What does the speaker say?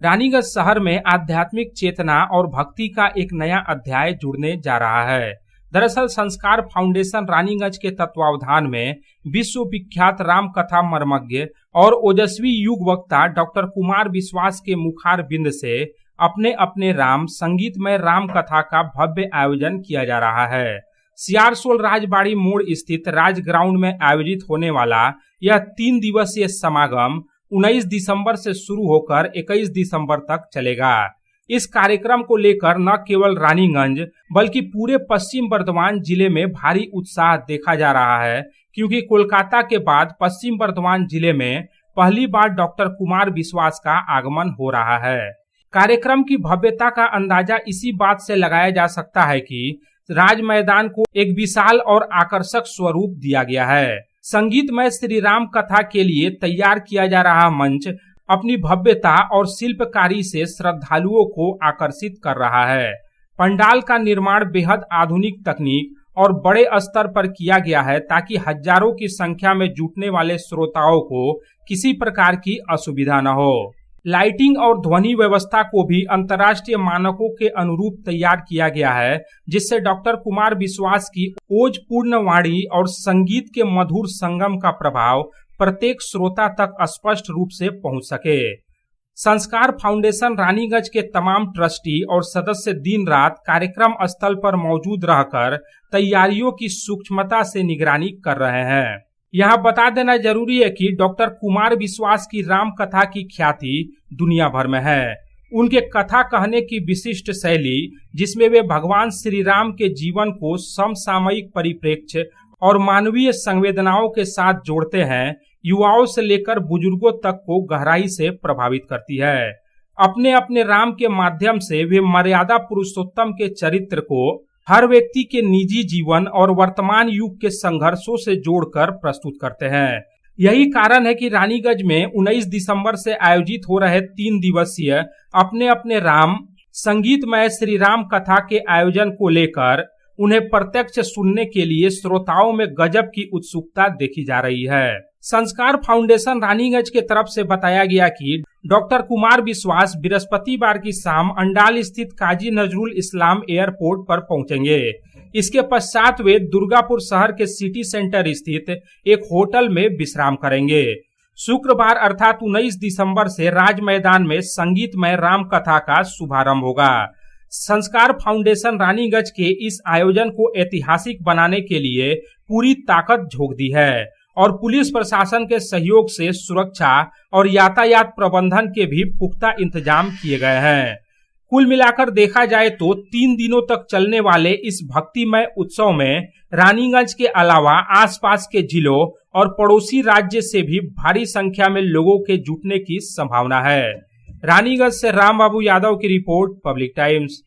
रानीगंज शहर में आध्यात्मिक चेतना और भक्ति का एक नया अध्याय जुड़ने जा रहा है। दरअसल संस्कार फाउंडेशन रानीगंज के तत्वावधान में विश्व विख्यात राम कथा मर्मज्ञ और ओजस्वी युग वक्ता डॉक्टर कुमार विश्वास के मुखार बिंद से अपने अपने राम संगीतमय राम कथा का भव्य आयोजन किया जा रहा है। सियारसोल राजबाड़ी मोड़ स्थित राज ग्राउंड में आयोजित होने वाला यह 3 दिवसीय समागम 19 दिसंबर से शुरू होकर 21 दिसंबर तक चलेगा। इस कार्यक्रम को लेकर न केवल रानीगंज बल्कि पूरे पश्चिम बर्धमान जिले में भारी उत्साह देखा जा रहा है, क्योंकि कोलकाता के बाद पश्चिम बर्धमान जिले में पहली बार डॉक्टर कुमार विश्वास का आगमन हो रहा है। कार्यक्रम की भव्यता का अंदाजा इसी बात से लगाया जा सकता है कि राज मैदान को एक विशाल और आकर्षक स्वरूप दिया गया है। संगीतमय श्री राम कथा के लिए तैयार किया जा रहा मंच अपनी भव्यता और शिल्पकारी से श्रद्धालुओं को आकर्षित कर रहा है। पंडाल का निर्माण बेहद आधुनिक तकनीक और बड़े स्तर पर किया गया है, ताकि हजारों की संख्या में जुटने वाले श्रोताओं को किसी प्रकार की असुविधा न हो। लाइटिंग और ध्वनि व्यवस्था को भी अंतर्राष्ट्रीय मानकों के अनुरूप तैयार किया गया है, जिससे डॉक्टर कुमार विश्वास की ओजपूर्ण वाणी और संगीत के मधुर संगम का प्रभाव प्रत्येक श्रोता तक स्पष्ट रूप से पहुंच सके। संस्कार फाउंडेशन रानीगंज के तमाम ट्रस्टी और सदस्य दिन रात कार्यक्रम स्थल पर मौजूद रहकर तैयारियों की सूक्ष्मता से निगरानी कर रहे हैं। यहाँ बता देना जरूरी है कि डॉक्टर कुमार विश्वास की राम कथा की ख्याति दुनिया भर में है। उनके कथा कहने की विशिष्ट शैली, जिसमें वे भगवान श्री राम के जीवन को समसामयिक परिप्रेक्ष्य और मानवीय संवेदनाओं के साथ जोड़ते हैं, युवाओं से लेकर बुजुर्गों तक को गहराई से प्रभावित करती है। अपने अपने राम के माध्यम से वे मर्यादा पुरुषोत्तम के चरित्र को हर व्यक्ति के निजी जीवन और वर्तमान युग के संघर्षों से जोड़कर प्रस्तुत करते हैं। यही कारण है कि रानीगंज में 19 दिसंबर से आयोजित हो रहे 3 दिवसीय अपने अपने राम संगीतमय श्री राम कथा के आयोजन को लेकर उन्हें प्रत्यक्ष सुनने के लिए श्रोताओं में गजब की उत्सुकता देखी जा रही है। संस्कार फाउंडेशन रानीगंज के तरफ से बताया गया कि डॉक्टर कुमार विश्वास बृहस्पतिवार की शाम अंडाल स्थित काजी नजरुल इस्लाम एयरपोर्ट पर पहुंचेंगे। इसके पश्चात वे दुर्गापुर शहर के सिटी सेंटर स्थित एक होटल में विश्राम करेंगे। शुक्रवार अर्थात 19 दिसंबर से राज मैदान में संगीतमय राम कथा का शुभारंभ होगा। संस्कार फाउंडेशन रानीगंज के इस आयोजन को ऐतिहासिक बनाने के लिए पूरी ताकत झोंक दी है और पुलिस प्रशासन के सहयोग से सुरक्षा और यातायात प्रबंधन के भी पुख्ता इंतजाम किए गए हैं। कुल मिलाकर देखा जाए तो 3 दिनों तक चलने वाले इस भक्तिमय उत्सव में रानीगंज के अलावा आसपास के जिलों और पड़ोसी राज्य से भी भारी संख्या में लोगों के जुटने की संभावना है। रानीगंज से राम बाबू यादव की रिपोर्ट, पब्लिक टाइम्स।